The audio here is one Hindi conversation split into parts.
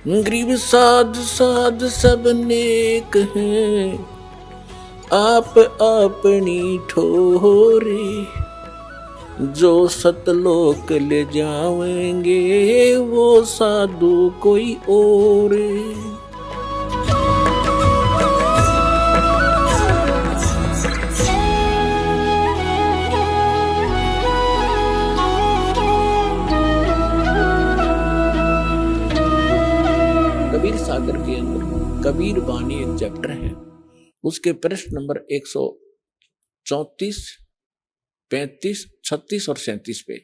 गरीब साध साध सब नेक हैं, आप अपनी ठोरे, जो सतलोक ले जाएंगे वो साधु कोई और। कबीर सागर के अंदर कबीर बानी एक चैप्टर है, उसके पृष्ठ नंबर 134, 35, 36 और 37 पे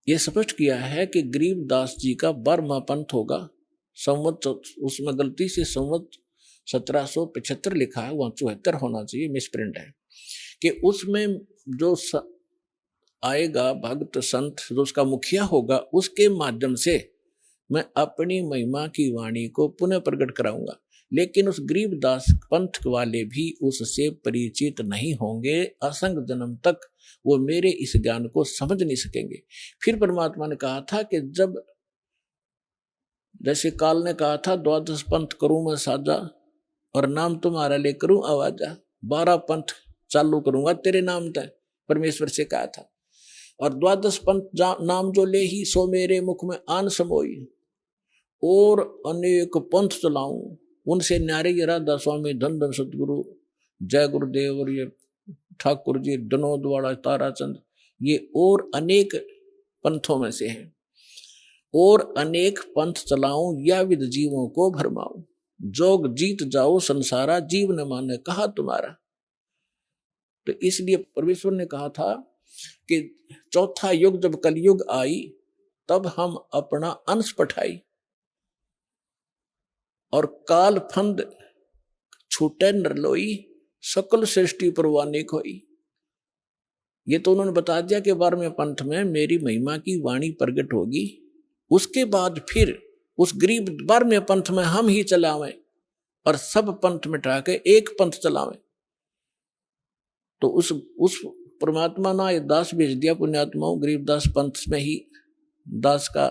यह स्पष्ट किया है कि गरीबदास जी का 12वां पंथ होगा। संवत उसमें गलती से संवत 1775 लिखा है, वहां 74 होना चाहिए, मिसप्रिंट है। कि उसमें जो आएगा भक्त संत, जो उसका मुखिया होगा, उसके माध्यम से मैं अपनी महिमा की वाणी को पुनः प्रकट कराऊंगा। लेकिन उस गरीबदास पंथ वाले भी उससे परिचित नहीं होंगे, असंग जन्म तक वो मेरे इस ज्ञान को समझ नहीं सकेंगे। फिर परमात्मा ने कहा था कि जब जैसे काल ने कहा था 12 पंथ करूं मैं साजा और नाम तुम्हारा ले करूं आवाजा, 12 पंथ चालू करूंगा तेरे नाम तय, परमेश्वर से कहा था। और 12 पंथ नाम जो ले ही सो मेरे मुख में आन समोई, और अनेक पंथ चलाऊं उनसे न्यारे ये राधा स्वामी, धन धन सतगुरु, जय गुरुदेव और ये ठाकुर जी, विनोद वाला, ताराचंद, ये और अनेक पंथों में से हैं। और अनेक पंथ चलाऊं या विद जीवों को भरमाऊं, जोग जीत जाओ संसारा, जीव न माने कहा तुम्हारा। तो इसलिए परमेश्वर ने कहा था कि चौथा युग जब कलयुग आई तब हम अपना अंश पठाई और काल फंद छूटे नरलोई, सकल सृष्टि परवाने खोई। ये तो उन्होंने बता दिया कि 12वें पंथ में मेरी महिमा की वाणी प्रकट होगी। उसके बाद फिर उस गरीब 12वें पंथ में हम ही चलावें और सब पंथ मिटा के एक पंथ चलावें। तो उस परमात्मा ना ये दास भेज दिया पुण्यात्माओं, गरीबदास पंथ में ही दास का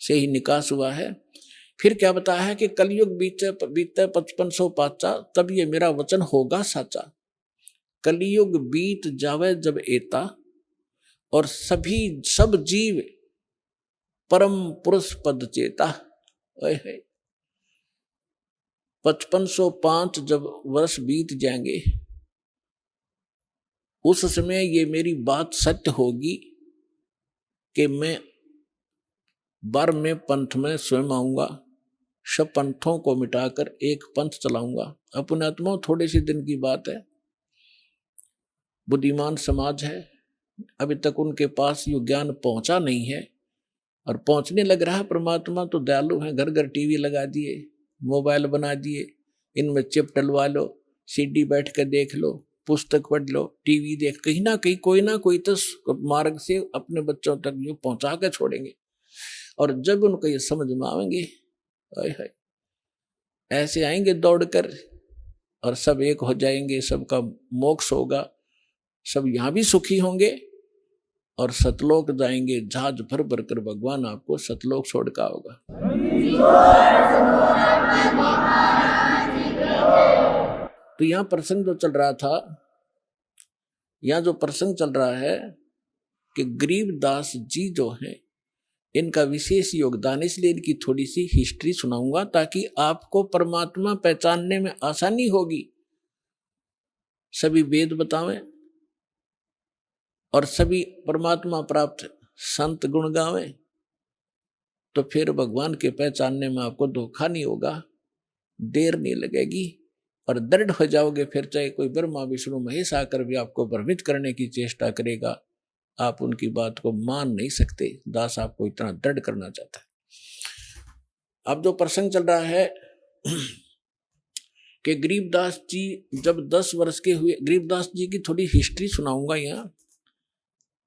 से ही निकास हुआ है। फिर क्या बताया है कि कलयुग बीते 5500 पाचा, तब ये मेरा वचन होगा साचा। कलयुग बीत जावे जब एता, और सब जीव परम पुरुष पद चेता। 5505 जब वर्ष बीत जाएंगे, उस समय ये मेरी बात सत्य होगी कि मैं 12वें पंथ में स्वयं आऊंगा, सब पंथों को मिटाकर एक पंथ चलाऊंगा। अपने आत्मा थोड़े से दिन की बात है, बुद्धिमान समाज है, अभी तक उनके पास ये ज्ञान पहुंचा नहीं है और पहुंचने लग रहा है। परमात्मा तो दयालु है, घर घर टीवी लगा दिए, मोबाइल बना दिए, इनमें चिप डलवा लो, सीडी बैठ कर देख लो, पुस्तक पढ़ लो, टीवी देख, कहीं ना कोई तो मार्ग से अपने बच्चों तक ये पहुंचा कर छोड़ेंगे। और जब उनको ये समझ में आएंगे, ऐसे आएंगे दौड़कर और सब एक हो जाएंगे, सबका मोक्ष होगा, सब यहां भी सुखी होंगे और सतलोक जाएंगे। जहाज भर भर कर भगवान आपको सतलोक छोड़ का होगा। तो यहां प्रसंग जो चल रहा था, यहां जो प्रसंग चल रहा है कि गरीबदास जी जो हैं, इनका विशेष योगदान, इसलिए इनकी थोड़ी सी हिस्ट्री सुनाऊंगा ताकि आपको परमात्मा पहचानने में आसानी होगी। सभी वेद बतावें और सभी परमात्मा प्राप्त संत गुण गावें, तो फिर भगवान के पहचानने में आपको धोखा नहीं होगा, देर नहीं लगेगी और दृढ़ हो जाओगे। फिर चाहे कोई ब्रह्मा विष्णु महेश आकर भी आपको भ्रमित करने की चेष्टा करेगा, आप उनकी बात को मान नहीं सकते। दास आपको इतना दृढ़ करना चाहता है। अब जो प्रसंग चल रहा है कि गरीबदास जी जब 10 वर्ष के हुए, गरीबदास जी की थोड़ी हिस्ट्री सुनाऊंगा, यहाँ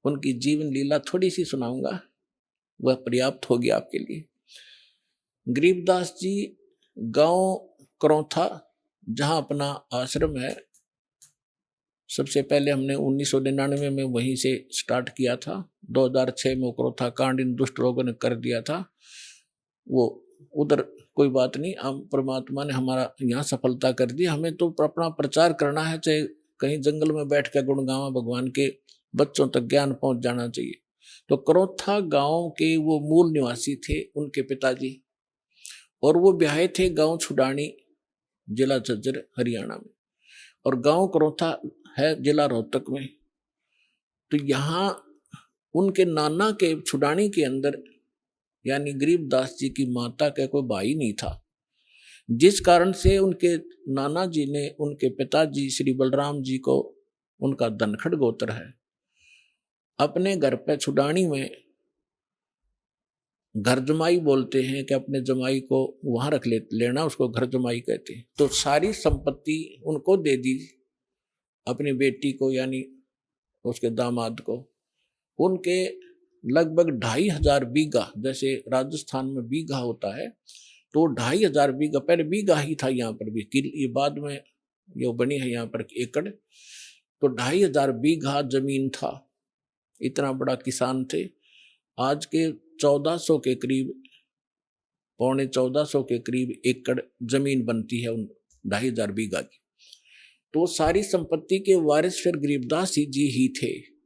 उनकी जीवन लीला थोड़ी सी सुनाऊंगा, वह पर्याप्त होगी आपके लिए। गरीबदास जी गांव करौथा, जहां अपना आश्रम है, सबसे पहले हमने 1999 में वहीं से स्टार्ट किया था। 2006 में करौथा कांड इन दुष्ट लोगों ने कर दिया था, वो उधर कोई बात नहीं, हम परमात्मा ने हमारा यहाँ सफलता कर दी, हमें तो अपना प्रचार करना है, चाहे कहीं जंगल में बैठ कर गुणगावा भगवान के, बच्चों तक ज्ञान पहुंच जाना चाहिए। तो करौथा गांव के वो मूल निवासी थे उनके पिताजी, और वो ब्याहे थे गांव छुडानी, जिला झज्जर हरियाणा में, और गांव करौथा है जिला रोहतक में। तो यहाँ उनके नाना के छुडानी के अंदर यानी गरीबदास जी की माता का कोई भाई नहीं था, जिस कारण से उनके नाना जी ने उनके पिताजी श्री बलराम जी को, उनका धनखड़ गोत्र है, अपने घर पे छुडानी में घर जमाई बोलते हैं कि अपने जमाई को वहां रख लेना, उसको घर जमाई कहते हैं। तो सारी संपत्ति उनको दे दी, अपनी बेटी को यानी उसके दामाद को। उनके लगभग 2500 बीघा, जैसे राजस्थान में बीघा होता है, तो 2500 बीघा, पहले बीघा ही था यहाँ पर भी, ये बाद में ये बनी है यहाँ पर एकड़, तो 2500 बीघा जमीन था। इतना बड़ा किसान थे। आज के 1400 के करीब, पौने 1400 के करीब एकड़ जमीन बनती है उन 2500 बीघा की। तो सारी संपत्ति के वारिस फिर गरीबदास जी ही थे।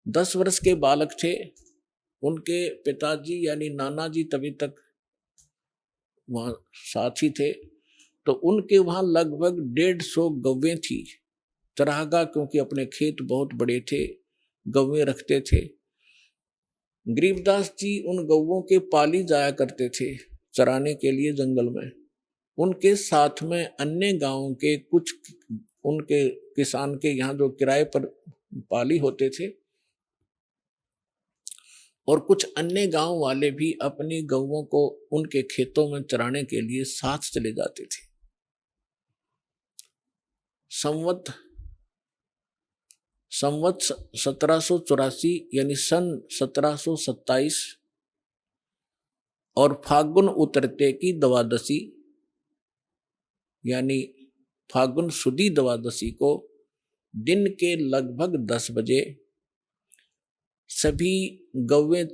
10 वर्ष के बालक थे, उनके पिताजी यानी नाना जी तभी तक वहां साथी थे। तो उनके वहां लगभग 150 गौवें थी, चरागा, क्योंकि अपने खेत बहुत बड़े थे, गौवें रखते थे। गरीबदास जी उन गौवों के पाली जाया करते थे चराने के लिए जंगल में। उनके साथ में अन्य गांवों के कुछ उनके किसान के यहाँ जो किराए पर पाली होते थे, और कुछ अन्य गांव वाले भी अपनी गौवों को उनके खेतों में चराने के लिए साथ चले जाते थे। संवत 1784 यानी सन 1727 और फागुन उतरते की द्वादशी यानी फागुन सुदी द्वादशी को दिन के लगभग 10 बजे सभी गौवें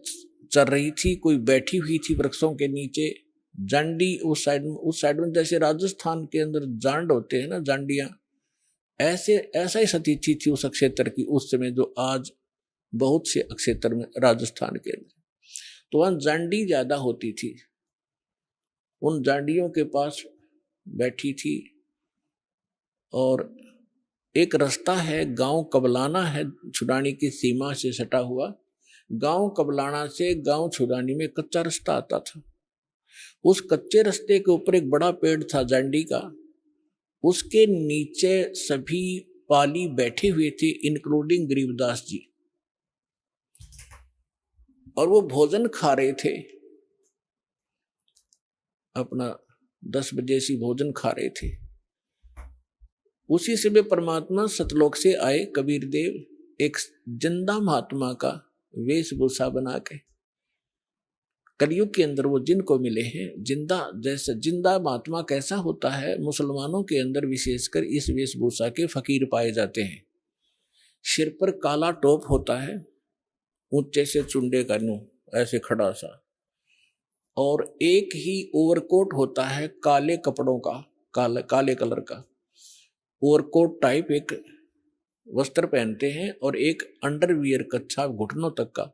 चल रही थी, कोई बैठी हुई थी वृक्षों के नीचे। जांडी उस साइड में जैसे राजस्थान के अंदर जांड होते हैं ना, जांडियां, ऐसा ही स्थिति थी उस क्षेत्र की उस समय, जो आज बहुत से क्षेत्र में राजस्थान के अंदर। तो वहां जांडी ज्यादा होती थी, उन जांडियों के पास बैठी थी। और एक रास्ता है, गांव कबलाना है, छुडानी की सीमा से सटा हुआ। गांव कबलाना से गांव छुडानी में कच्चा रास्ता आता था। उस कच्चे रास्ते के ऊपर एक बड़ा पेड़ था जांडी का, उसके नीचे सभी पाली बैठे हुए थे, इंक्लूडिंग गरीबदास जी, और वो भोजन खा रहे थे, अपना 10 बजे से भोजन खा रहे थे। उसी समय परमात्मा सतलोक से आए कबीर देव, एक जिंदा महात्मा का वेशभूषा बना के। कलयुग के अंदर वो जिनको मिले हैं जिंदा, जैसे जिंदा महात्मा कैसा होता है, मुसलमानों के अंदर विशेषकर इस वेशभूषा के फकीर पाए जाते हैं। सिर पर काला टोप होता है, ऊंचे से चुंडे का नू ऐसे खड़ा सा, और एक ही ओवरकोट होता है काले कपड़ों का, काले कलर का ओवरकोट टाइप एक वस्त्र पहनते हैं, और एक अंडरवियर कच्छा घुटनों तक का।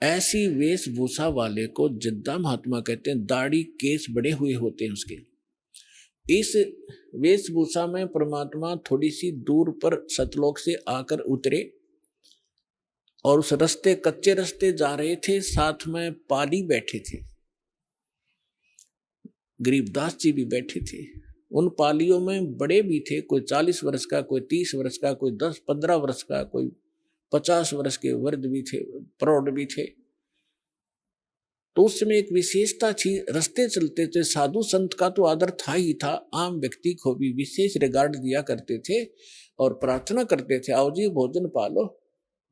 ऐसी वेशभूषा वाले को जिद्दा महात्मा कहते हैं। दाढ़ी केस बड़े हुए होते हैं उसके। इस वेशभूषा में परमात्मा थोड़ी सी दूर पर सतलोक से आकर उतरे, और उस रास्ते, कच्चे रास्ते जा रहे थे, साथ में पाली बैठे थे, गरीबदास जी भी बैठे थे। उन पालियों में बड़े भी थे, कोई 40 वर्ष का, कोई 30 वर्ष का, कोई 10-15 वर्ष का, कोई 50 वर्ष के वृद्ध भी थे, प्रौढ़ भी थे। तो उस समय एक विशेषता थी, रास्ते चलते थे, साधु संत का तो आदर था ही था, आम व्यक्ति को भी विशेष रिगार्ड दिया करते थे और प्रार्थना करते थे, आओ जी भोजन पालो,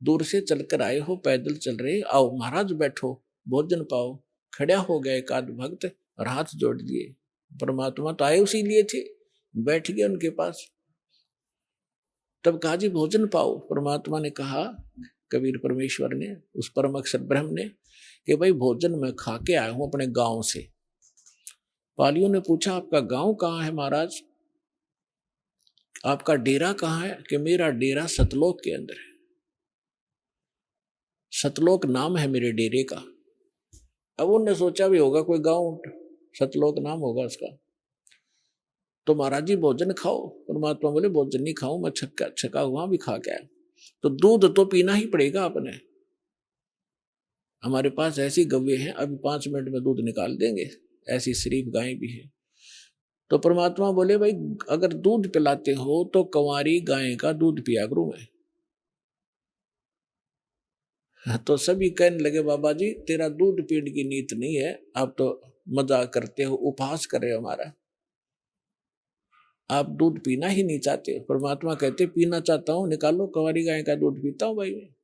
दूर से चलकर आए हो, पैदल चल रहे, आओ महाराज बैठो भोजन पाओ। खड़ा हो गए एक आध भक्त और हाथ जोड़ दिए। परमात्मा तो आए उसी लिए थे, बैठ गए उनके पास। तब कहा जी भोजन पाओ। परमात्मा ने कहा, कबीर परमेश्वर ने, उस परम अक्षर ब्रह्म ने, कि भाई भोजन मैं खा के आया हूं अपने गांव से। पालियों ने पूछा आपका गांव कहाँ है महाराज, आपका डेरा कहाँ है? कि मेरा डेरा सतलोक के अंदर है, सतलोक नाम है मेरे डेरे का। अब उन्होंने सोचा भी होगा कोई गांव सतलोक नाम होगा उसका। तो महाराज जी भोजन खाओ। परमात्मा बोले भोजन नहीं खाऊं मैं, छका हुआ भी खा के आया। तो दूध तो पीना ही पड़ेगा आपने, हमारे पास ऐसी गव्वे हैं अभी 5 मिनट में दूध निकाल देंगे, ऐसी शरीफ गायें भी हैं। तो परमात्मा बोले भाई अगर दूध पिलाते हो तो कंवारी गाय का दूध पिया करूं मैं। तो सभी कहने लगे बाबा जी तेरा दूध पीने की नीत नहीं है, आप तो मजाक करते हो, उपहास कर रहे हो हमारा, आप दूध पीना ही नहीं चाहते। परमात्मा कहते पीना चाहता हूं, निकालो कंवारी गाय का दूध पीता हूं भाई मैं।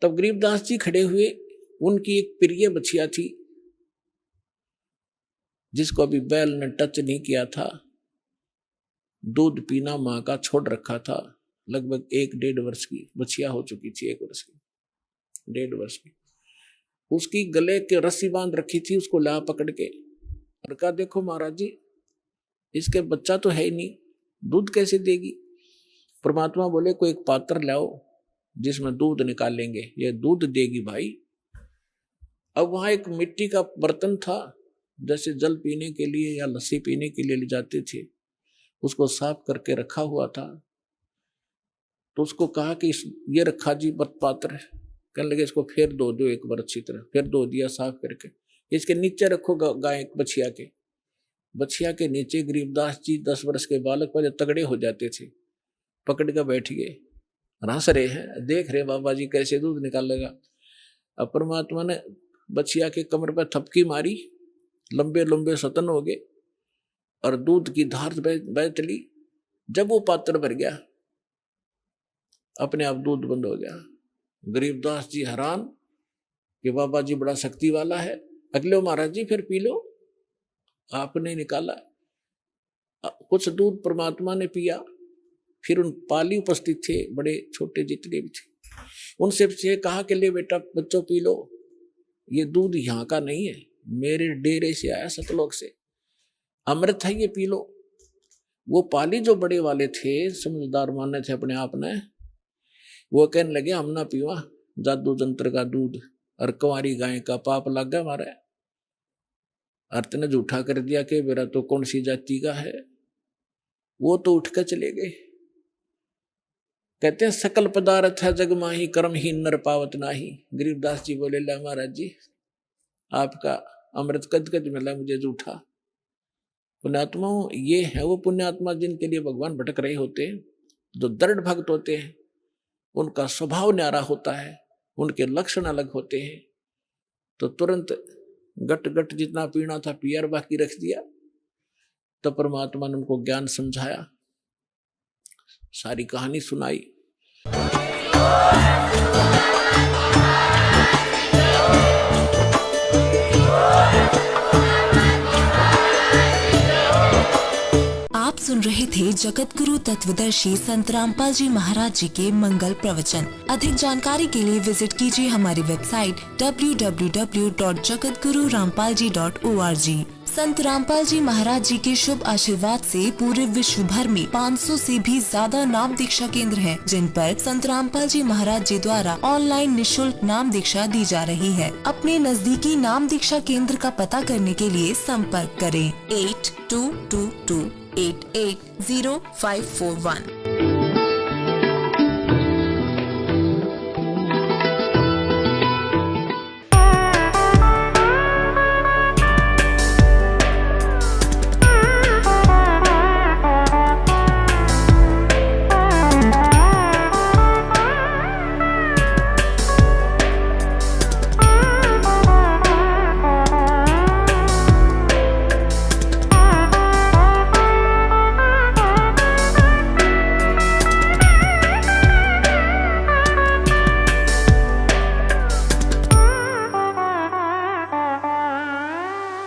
तब गरीबदास जी खड़े हुए, उनकी एक प्रिय बछिया थी जिसको अभी बैल ने टच नहीं किया था, दूध पीना मां का छोड़ रखा था, लगभग 1-1.5 वर्ष की बछिया हो चुकी थी, 1 वर्ष की 1.5 वर्ष की। उसकी गले के रस्सी बांध रखी थी, उसको ला पकड़ के और कहा देखो महाराज जी इसके बच्चा तो है ही नहीं, दूध कैसे देगी? परमात्मा बोले कोई एक पात्र लाओ जिसमें दूध निकालेंगे, ये दूध देगी भाई। अब वहां एक मिट्टी का बर्तन था, जैसे जल पीने के लिए या लस्सी पीने के लिए ले जाते थे, उसको साफ करके रखा हुआ था। तो उसको कहा कि ये रखा जी पात्र, कहने लगे इसको फिर धो दो एक बार अच्छी तरह, फिर धो दिया साफ करके, इसके नीचे रखो गाय बछिया के। बछिया के नीचे गरीबदास जी 10 वर्ष के बालक पहले तगड़े हो जाते थे, पकड़ कर बैठ गए, हंस रहे हैं, देख रहे बाबा जी कैसे दूध निकालेगा। अब परमात्मा ने बछिया के कमर पर थपकी मारी, लंबे लंबे सतन हो गए और दूध की धार बह चली। जब वो पात्र भर गया अपने आप दूध बंद हो गया। गरीबदास जी हैरान कि बाबा जी बड़ा शक्ति वाला है। अगले महाराज जी फिर पी लो, आपने निकाला कुछ दूध, परमात्मा ने पिया। फिर उन पाली उपस्थित थे, बड़े छोटे जितने भी थे, उनसे कहा कि ले बेटा बच्चों पी लो, ये दूध यहाँ का नहीं है, मेरे डेरे से आया सतलोक से, अमृत है ये पी लो। वो पाली जो बड़े वाले थे, समझदार माने थे अपने आप ने, वो कहने लगे हम ना पीवा जादू जंत्र का दूध, और कंवारी गाय का पाप लग गया हमारा। अर्थ ने झूठा कर दिया कि मेरा तो कौन सी जाति का है। वो तो उठ कर चले गए। कहते हैं सकल पदार्थ है जग माही, कर्म ही नर पावत नाही। गरीबदास जी बोले ला महाराज जी आपका अमृत कद कद मिला मुझे झूठा। पुण्यात्माओं ये है वो पुण्यात्मा जिनके लिए भगवान भटक रहे होते हैं, जो दृढ़ भक्त होते हैं, उनका स्वभाव न्यारा होता है, उनके लक्षण अलग होते हैं। तो तुरंत गट गट जितना पीना था पिया और बाकी रख दिया। तो परमात्मा ने उनको ज्ञान समझाया, सारी कहानी सुनाई। आप सुन रहे थे जगत गुरु तत्वदर्शी संत रामपाल जी महाराज जी के मंगल प्रवचन। अधिक जानकारी के लिए विजिट कीजिए हमारी वेबसाइट www.jagatgururampalji.org। संत रामपाल जी महाराज जी के शुभ आशीर्वाद से पूरे विश्व भर में 500 से भी ज्यादा नाम दीक्षा केंद्र हैं, जिन पर संत रामपाल जी महाराज जी द्वारा ऑनलाइन निशुल्क नाम दीक्षा दी जा रही है। अपने नजदीकी नाम दीक्षा केंद्र का पता करने के लिए संपर्क करें 8222880541।